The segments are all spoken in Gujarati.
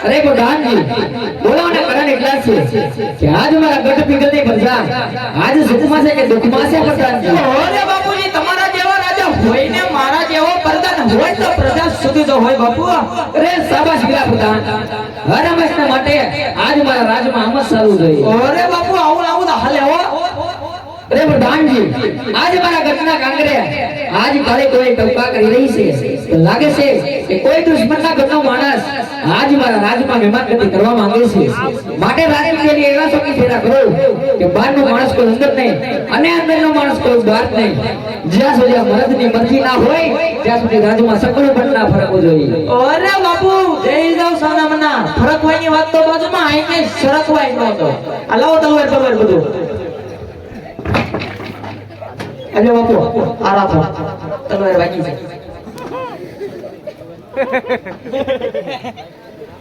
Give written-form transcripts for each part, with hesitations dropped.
અરે પ્રધાનજી બોલાવને કરણ એટલા છે કે આજ મારા ગઢ પીગળની પ્રજા આજ સુખમાં છે કે દુઃખમાં છે પ્રધાનજી? અરે બાપુજી તમારા જેવા રાજા હોય ને મારા જેવો પ્રધાન હોય તો પ્રજા સુધી તો હોય બાપુ. અરે શાબાશ ગિરા પ્રધાન, હર હંમેશના માટે આજ મારા રાજમાં આમ જ ચાલુ જોઈએ. અરે બાપુ આવું આવું તો હાલે હો. અરે પ્રધાનજી આજ મારા ગઢના કાંગરે આજ કાલે કોઈ ટપકા કરી રહી છે તો લાગે છે કે કોઈ દુશ્મનના ઘરનો માણસ આજ મારા રાજમાં મહેમાનગતિ કરવા માંગે છે. માટે રાજકીયની એવા શોકી ફેરા કરો કે બહારનો માણસ કોઈ અંદર નહીં અને અંદરનો માણસ કોઈ બહાર નહીં. જ્યાં સુધી આ મરદની મરજી ના હોય ત્યાં સુધી રાજમાં સકળ પણ ના ફરકવું જોઈએ. અરે બાપુ જઈ જાવ સાના મના ફરકવાની વાત તો બાજુમાં આઈને સરકવાય નહોતો. આ લાવો તલવાર તલવાર બધું. અરે બાપુ આ રાખો તલવાર વાગી છે.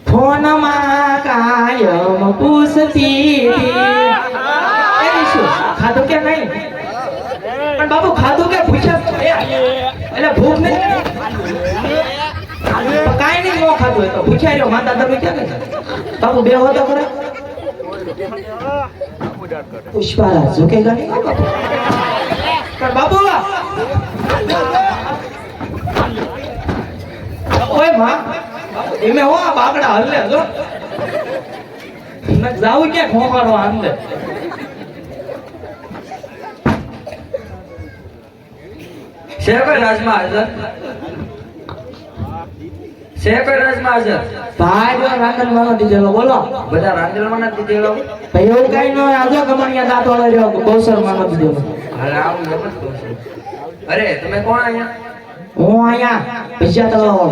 ફોનમાં કાયમ પૂછતી શું ખાધું કે નહીં? પણ બાપુ ખાધું કે ભૂખ્યા એટલે ભૂખ નહીં કાઈ નહીં નો ખાધું હોય તો ભૂખ્યા રહ્યો માતા તમે ક્યાં ગઈ? બાપુ બે હો તો ખરા પુષ્પારાજ ઝુકેગા નહીં બાપુ. પણ બાપુ ઓય માં એમે હો આ બાગડા હલ્લે જો ન જાવ કે ખોમારો આંદે. શેકર રાજમાં હાજર શેકર રાજમાં હાજર ભાઈ જો રાંદલવાનો દીધેલો બોલો. બધા રાંદલવાનો દીધેલો ભાઈ એવું કઈ ન આજો કમણિયા દાંત વાળો રહ્યો કૌશર માનો દીધેલો. અરે આવું એમ જ કહું છું. અરે તમે કોણ અહીંયા? હું અહીંયા પૈસા તળાવ.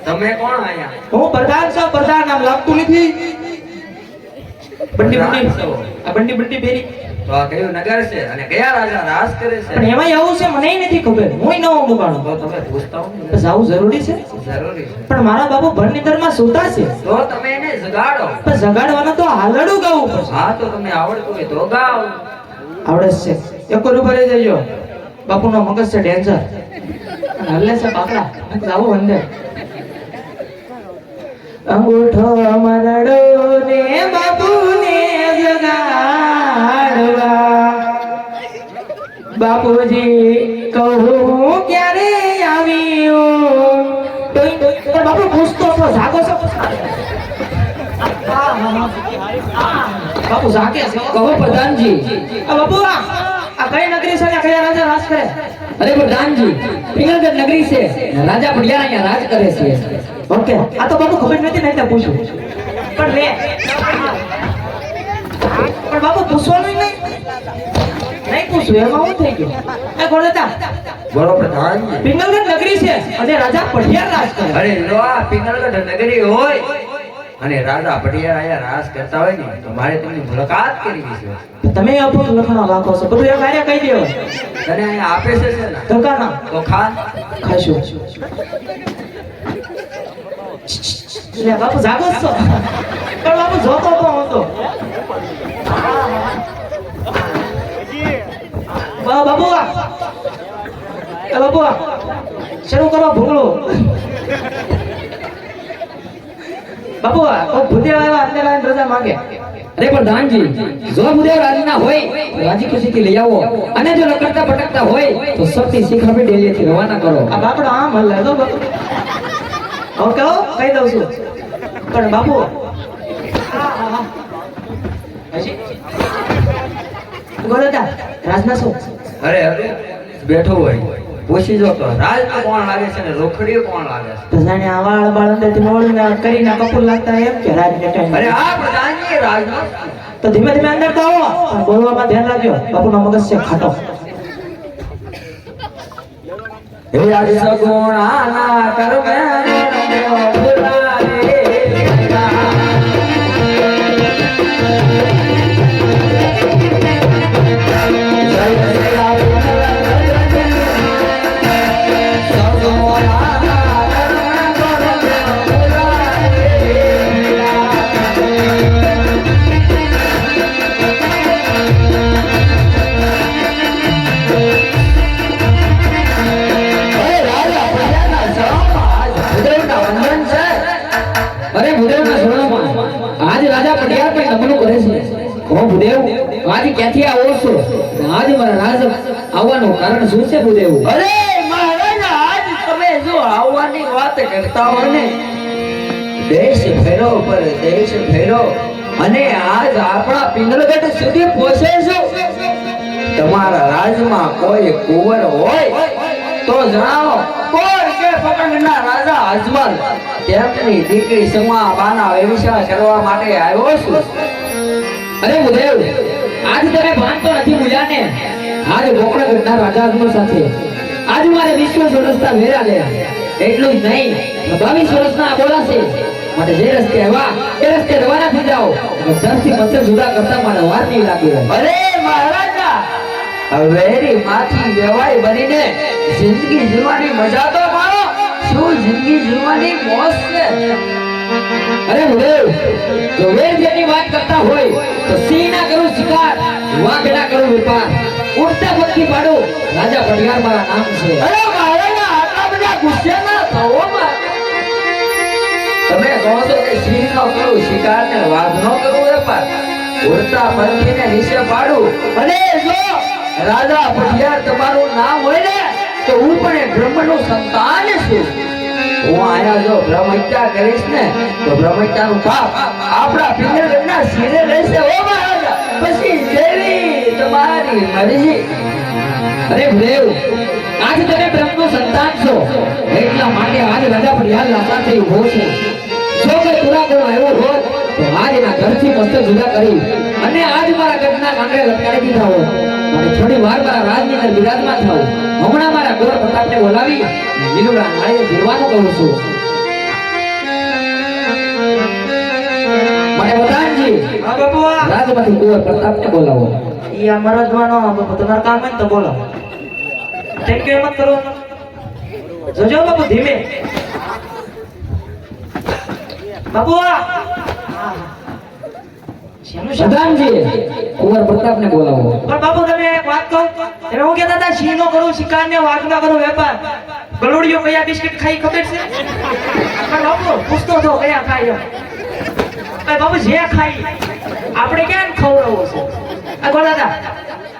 તમે કોણ અહીંયા? હું પ્રધાન છું. પ્રધાન નામ લાગતું નથી. બંડી બંડી આ બંડી બંડી ફેરી તો આ કયું નગર છે અને કયા રાજા રાજ કરે છે? પણ એમાં એવું છે મને નથી ખબર. હું નવો મુકાણો તો તમે પૂછતા હો ને જાવું જરૂરી છે. જરૂરી છે પણ મારા બાપુ ભણનીતરમાં સૂતા છે તો તમે એને જગાડો. પણ જગાડવાનો તો હાલડું ગાવું પડશે. હા તો તમને આવડતું હોય તો ગાઓ. આવડે છે એક ઉપર રહી જજો. બાપુનો મગજ છે ડેન્જર હલ્લે છે પાકડા જાવું અંદર. અંગૂઠો મરડો ને બાપુને જગાડવા બાપુજી કહું ક્યારે આવ્યું તો બાપુ પૂછતો તો જાગો છો? બાપુ જાગે છે. કહો પ્રધાનજી. બાપુ આ કઈ નગરી છે ને કયા રાજા રાજ કરે? અરે પ્રધાનજી પિંગલગઢ નગરી છે, રાજા પડિયાર અહીંયા રાજ કરે છે. ઓકે આ તો બાપુ ખબર નથી નહીં પૂછું પણ લે પણ બાપુ પૂછવાનું નહીં પૂછું એમાં હું થઈ ગયું? એ ગોળતા બોલો પ્રધાન. પિંગલગઢ નગરી છે અને રાજા પડિયાર રાજ કરે. અરે લો આ પિંગલગઢ નગરી હોય અને રાજા પડિયાર અહીંયા રાજ કરતા હોય ને તો મારે તેમની મુલાકાત કરવી છે. તમે આપો લખણા રાખો છો બધું એક આર્યા કહી દેવો. તને અહીંયા આપે છે ને ધકાના તો ખા ખાશું. લે બાપુ જાગો છો પણ બાપુ જોતો તો હતો. બાબુ એ બાબુ શરૂ કરો ભૂંગળો. બાબુ કોઈ ભૂદેવ આવ્યા અંદર આવીને રજા માંગે. અરે પ્રધાનજી જો ભૂદેવ રાજીના હોય તો રાજી ખુશીથી લઈ આવો અને જો લકડતા ભટકતા હોય તો સૌથી શીખ આપી ડેલીથી રવાના કરો. આ બાપડો આમ હલ્લે જો બાપુ. ઓકે કહી દઉં છું પણ બાપુ બોલતા રાજના શું? અરે અરે બેઠો હોય પૂછી જો તો રાજ તો કોણ લાગે છે ને રોખડીઓ કોણ લાગે છે? તો જાણે આ વાળ બાળ અંદરથી મોળીને કરીને કપૂર લાગતા એમ કે રાજ ને ટાઈમ. અરે આ પ્રધાનજી રાજ તો ધીમે ધીમે અંદર તો આવો પણ બોલવામાં ધ્યાન રાખજો. બાપુનો મગજ છે ખાટો. હે આજ સગુણાના કરમે વંદન છે ઓ ભૂદેવ આજે ક્યાંથી આવો છો આજે મારા રાજ આવવાનું કારણ શું છે ભૂદેવ? અરે મહારાજ આજ તમે જો આવવાની વાત કરતા હો ને દેશ ફેરો પર દેશ ફેરો અને આજ આપણા પિંગલગઢ સુધી પહોંચે છો તમારા રાજમાં કોઈ કુંવર હોય તો જણાવો કોણ કે પકડના રાજા અજમલ તેમની દીકરી સમા બાના વ્યવસાય કરવા માટે આવ્યો છું અરે ભૂદેવ આજ તમે ભાન તો નથી ભૂલ્યા ને આજે ગોકળગઢના રાજા અજમલ સાથે આજ મારે 20 વર્ષના વેરા લે એટલું જ નહીં 22 વર્ષના બોલાશે માટે જે રસ્તે આવ્યા એ રસ્તે રવાના થઈ જાઓ ધરતી મંત્ર જુદા કરતા મારે વાર નહીં લાગે. અરે મહારાજા હવેરી માથી વેવાઈ બનીને જિંદગી જીવવાની મજા તો માણો શું જિંદગી જીવવાની મોજ છે. અરે ભૂદેવ જો વેર જેની વાત કરતા હોય તો સિંહ ના કરું શિકાર વાઘ ના કરું વેપાર ઉડતા પક્ષી પાડો રાજા પટિયાર મારા નામ છે. અરે મહારાજા આટલા બધા ગુસ્સે ના થવો માં તમે કહો છો કે સિંહ નો કરું શિકાર ને વાઘ નો કરું વેપાર ઉડતા પક્ષીને નીચે પાડું અને જો રાજા પટિયાર તમારું નામ હોય ને તો હું પણ એ બ્રહ્મનું સંતાન છું. હું આયા જો બ્રહ્મ હત્યા કરીશ ને તો બ્રહ્મ હત્યાનું પાપ આપણા પિંગલગઢના શિરે રહેશે ઓ મહારાજા પછી જેવી તમારી મરજી. અરે ભૂદેવ આજ તમે બ્રહ્મનું સંતાન છો એટલા માટે આજ રાજા પટિયાર લાસા થઈ ઉભો છે. જો કોઈ પૂરા કરો આવ્યો હોત તો આજના ઘરથી મસ્ત જુદા કરી અને આજ મારા ગઢના કાંગરે લટકાવી દીધા હોત અને થોડી વાર મારા રાજની અંદર બિરાજમાન થાવ. હમણાં મારા ગોર પ્રતાપને બોલાવી લીલુડા નાળીએ જીરવાનું કહું છું. મને બતાવજી હા બાપુ રાજમાંથી ગોર પ્રતાપને બોલાવો. ઈ આ મરદવાનો બાપુ તમારું કામ હોય ને તો બોલો. થેન્ક યુ મત કરો જોજો બાપુ ધીમે બાપુ પ્રધાનજી કુંવર પ્રતાપને બોલાવો. પણ બાપુ તમે એક વાત કહો તમે હું કહેતા હતા સિંહ નો કરું શિકાર ને વાઘ નો કરું વેપાર ગલુડિયો કયા બિસ્કિટ ખાઈ ખબર છે પણ બાપુ પૂછતો હતો કયા ખાઈ બાપુ જે ખાઈ આપણે ક્યાં ખવડાવવો છે આ બોલા હતા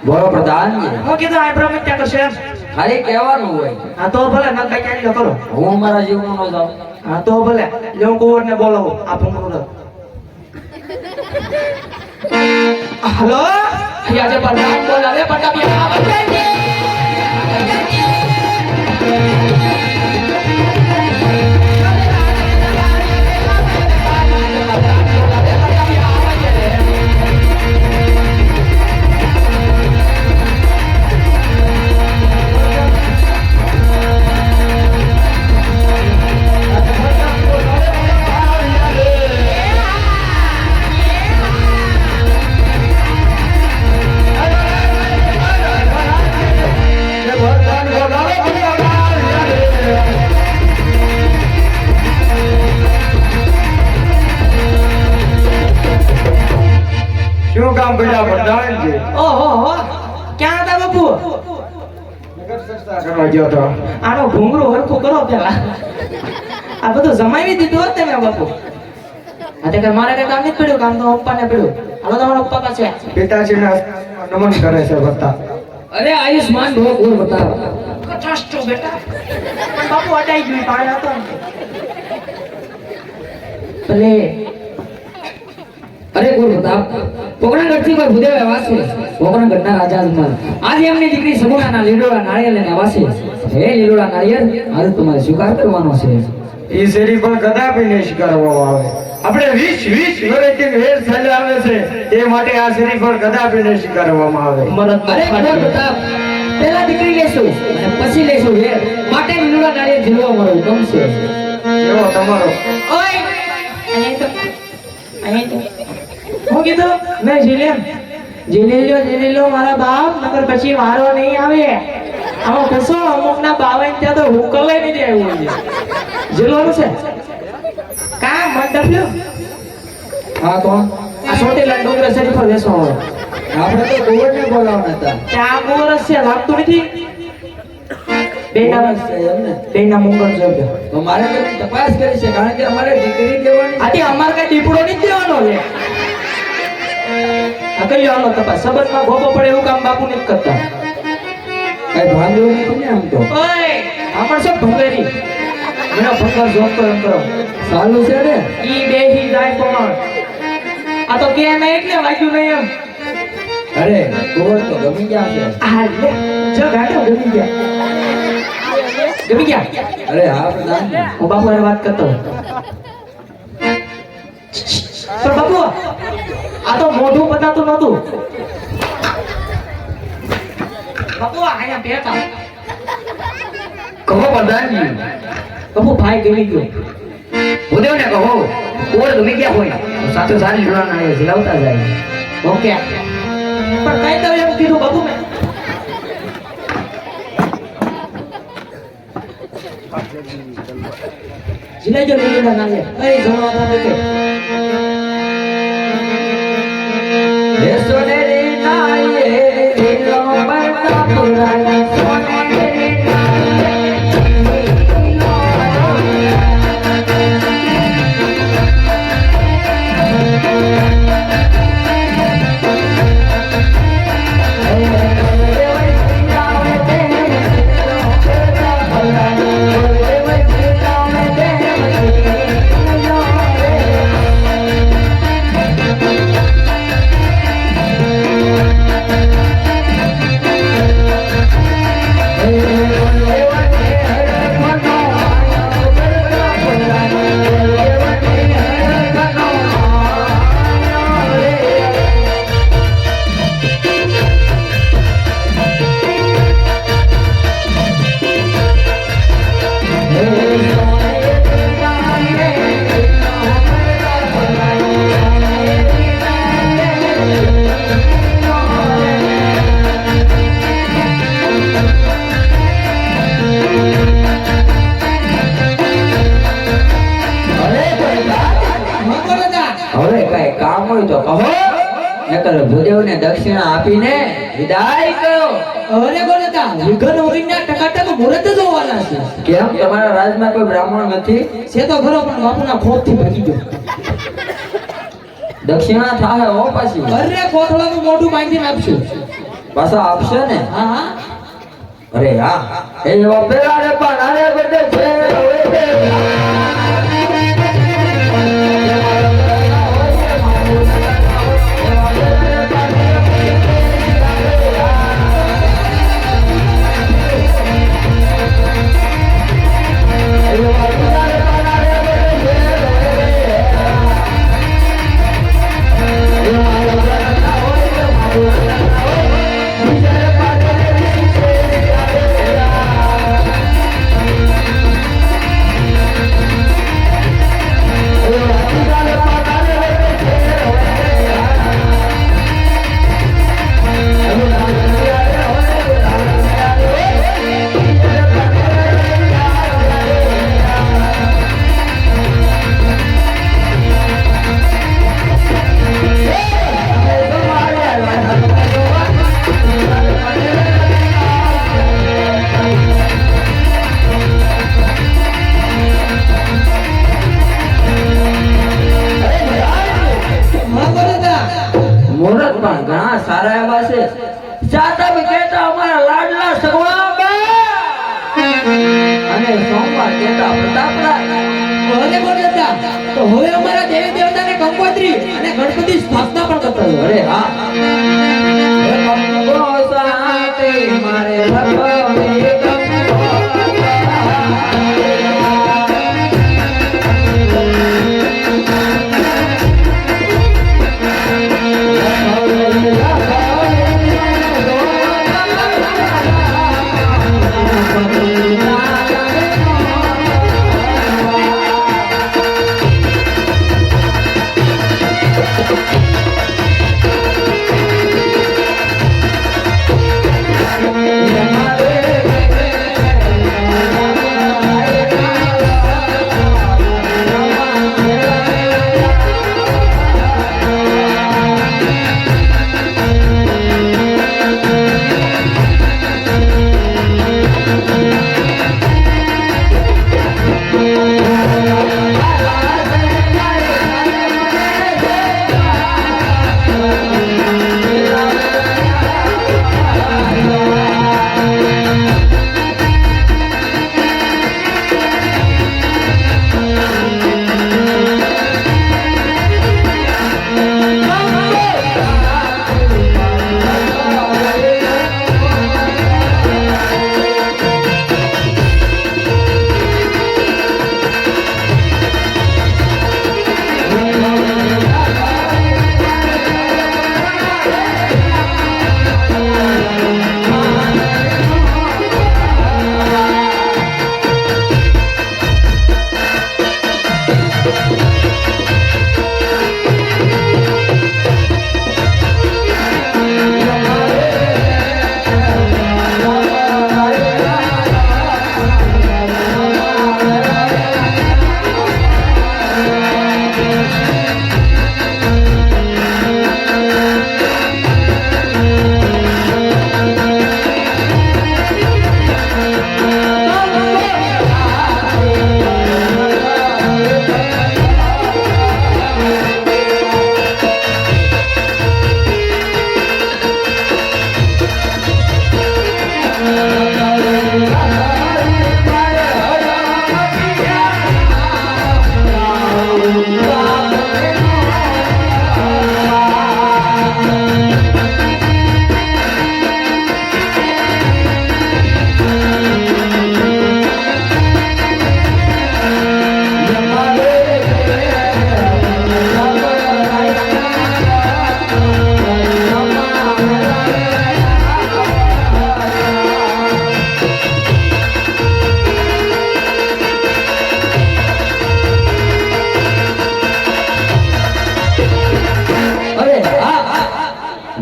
બોલો પ્રધાનજી. હું કીધું આ બ્રહ્મ હત્યા કરશે એમ ખાલી કહેવાનું હોય. હા તો ભલે ન કઈ ચાલી કરો હું મારા જીવનો ન જાઉં. હા તો ભલે લેવું કુંવર ને બોલાવો આ ભૂંગળું હલો આજે પ્રધાન બોલાવે પ્રતાપિયા આવે છે. શું કામ કર્યા પ્રધાનજી? ઓહો ક્યાં હતા બાપુ કરવા ગયો તો. આનો ઘૂંઘરો હરખું કરો પેલા આ બધું જમાવી દીધું હોત તમે બાપુ આ તે મારે કઈ કામ નથી પડ્યું કામ તો પપ્પાને પડ્યું હાલો તમારો પપ્પા પાસે પિતાજીને નમન કરે છે બધા. અરે આયુષ્માન ભવ કુંવર પ્રતાપ. કચાસ્ટો બેટા પણ બાપુ અટાઈ ગયું પાણી હતો ને. ભલે અરે કુંવર પ્રતાપ પોકરણગઢથી કોઈ ભૂદેવ આવ્યા છે. પોકરણગઢના રાજા અજમલ આજે એમની દીકરી સગુણાના લીલોડા નાળિયેર લઈને આવ્યા છે. હે લીલોડા નાળિયેર આજે તમારે સ્વીકાર કરવાનો છે. ઈ શેરી પણ કદાપી નહીં સ્વીકારવામાં આવે. આપણે 20 વર્ષથી વેર ચાલે આવે છે એ માટે આ શેરી પણ કદાપી નહીં સ્વીકારવામાં આવે. અરે કુંવર પ્રતાપ પહેલા દીકરી લેશું અને પછી લેશું વેર માટે લીલોડા નાળિયેર ઝીલવા મળો ગમશે. એવો તમારો ઓય અહીં તો હું કીધું મેં જીલી લો મારા બાપ નકર પછી વારો નહીં આવે આમાં કશો અમુક ના બાવાઈ ત્યાં તો હુકલે નહીં આવ્યું છે જીલવાનું છે કા મન ડફ્યું હા તો આ ચોટીલા ડુંગર શરીફ પર બેસો હવે આપણે તો કુંવરને બોલાવવાના હતા. ત્યાં ગોરસ છે લાગતું નથી બેના મુંગળ જોગે તો મારે તેની તપાસ કરી છે કારણ કે અમારે દીકરી દેવાની છે. આથી અમાર કઈ દીપડો નથી દેવાનો છે આ કઈ હાલો તપાસ સંબંધમાં ગોપો પડે એવું કામ બાપુ નથી કરતા. કઈ ભાગ્યું નથી ને આમ તો ઓય આમણ સબ ભંગેરી મેનો ભંગર જોતો એમ કરો સાલું છે ને ઈ બેહી જાય કોણ આ તો કે નહીં એટલે વાગ્યું નહીં એમ. અરે કોર તો ગમી ગયા છે આ લે જો ગાડો ગમી ગયા ગમી ગયા. અરે હા પ્રધાનજી હું બાપુ હારે વાત કરતો હોઉં. પણ બાપુ આ તો મોઢું બતાતું નતું. બાપુ આયા બેઠા કહો પ્રધાનજી બાપુ ભાઈ ગમી ગયો. ભૂદેવને કહો કોર ગમી ગયા હોય તો સાથે સારી જોડાણ આવે સિલાવતા જાય. ઓકે પણ કઈ તો એમ કીધું બાપુ મેં. જીલે જો લીલા ના લે એ જણવા ના કે હે સોનેરી નાયે લીલો બરતા પુરાણા સોનેરી હવે કઈ કામ હોય તો કહો નકર ભૂદેવને દક્ષિણા આપીને વિદાય કરો. અરે બોલતા વિઘન હોઈના ટકાટક મુહૂર્ત જ હોવાના છે. કેમ તમારા રાજમાં કોઈ બ્રાહ્મણ નથી? છે તો ખરો પણ બાપુના ખોફથી ભાગી ગયો. દક્ષિણા થાય હો પાછી. અરે કોથળાનું મોઢું બાંધીને આપશું. પાછા આપશે ને? હા હા અરે હા એ પેલા રે પણ અરે બધે છે મુહૂર્ત પણ ઘણા સારા એવા છે. જાતક કહેતા અમારા લાડલા સગવાબા અને સોમવાર કહેતા પ્રતાપરાય. અરે બોલતા તો હવે અમારા દેવી દેવતાને કંકોત્રી અને ગણપતિ સ્થાપના પણ કરતા હોય. અરે હા હે કંકો સાતે મારે ભગવાને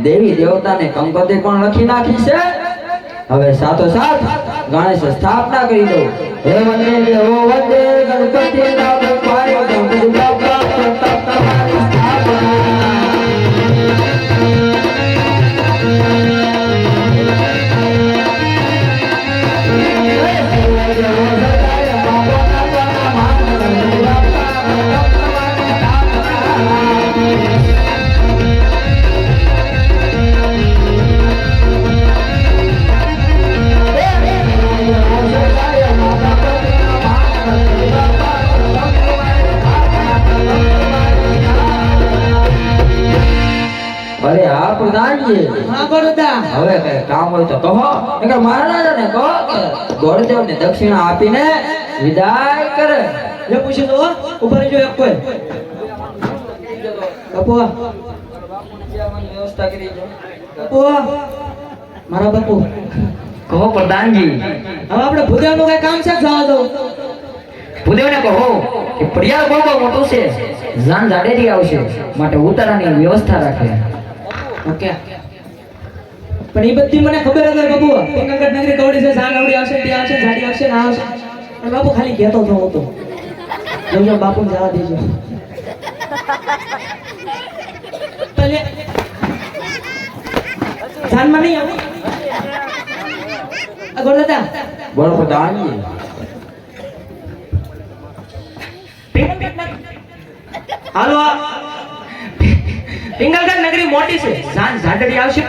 દેવી દેવતાને કંકોત્રી પણ લખી નાખી છે. હવે સાથોસાથ ગણેશ સ્થાપના કરી દઉં. હે વંદે દેવો વંદે ગણપતિ નામ પાયો ગણપતિ બાપા પ્રતાપ તમારી સ્થાપના. અરે હા પ્રધાનજી, હા બરોડા. હવે કઈ કામ હોય તો કહો. નકર મહારાજાને કહો કે ગોળદેવને દક્ષિણા આપીને વિદાય કરે. લે પૂછી દો ઉપર જો એક કોઈ બાપુ વ્યવસ્થા કરી દો. બાપુ મારા બાપુ કહો પ્રધાનજી. હવે આપણે ભૂદેવનું કઈ કામ છે જવા દો. ભૂદેવને કહો કે ફરિયાદ બહુ મોટું છે, જાન જાડેરી આવશે, માટે ઉતારાની વ્યવસ્થા રાખે. ઓકે પણ એ બધી મને ખબર હતી બાપુ. પિંગલગઢ નગરી કવડી છે, જાન આવડી આવશે, ત્યાં આવશે, જાડી આવશે, ના આવશે. પણ બાપુ ખાલી કહેતો હતો હું તો. જોજો બાપુને જવા દેજો. ભલે જાનમાં નહીં આવું. આ ગોળદાદા બોલો પ્રધાનજી. હાલો પિંગલગઢ નગરી મોટી છે, જાન જાડડી આવશે.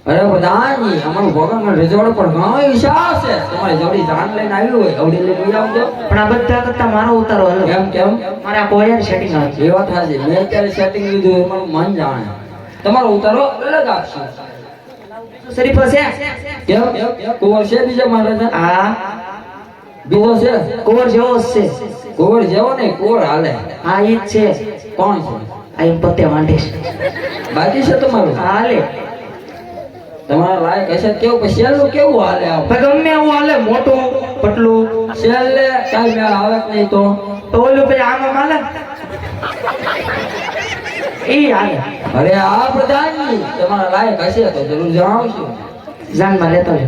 અરે પ્રધાનજી, અમારું ભગવાનનો રજવાડો પણ ઘણો વિશાળ છે. તમારી જોડી જાન લઈને આવ્યું હોય અવડી લઈને આવજો. પણ આ બધા કરતા મારો ઉતારો હાલો. કેમ કેમ? મારે આ કોરિયર સેટિંગ આવે છે. એ વાત સાચી. મેં અત્યારે સેટિંગ લીધું એ મારું મન જાણે. તમારો ઉતારો અલગ આપશે. શરીફો છે કેમ? કુંવર છે બીજા મહારાજા? આ બીજો છે? કોર જેવો જ છે. કુંવર જેવો નહીં, કુંવર હાલે. આ ઈ જ છે. કોણ છે? આ એમ પતે વાંઢે છે. બાકી છે તમારું? હાલે તમારા લાયક હશે કેવું? પછી છેલ્લું કેવું હાલે? આપ ભાઈ ગમે એવું હાલે, મોટું પટલું છેલ્લે કાંઈ મેળ આવે જ નહીં તો તો ઓલું પછી આમાં હાલે ઈ હાલે. અરે આ પ્રધાનજી, તમારા લાયક હશે તો જરૂર જણાવશું. જાનમાં લેતો લે.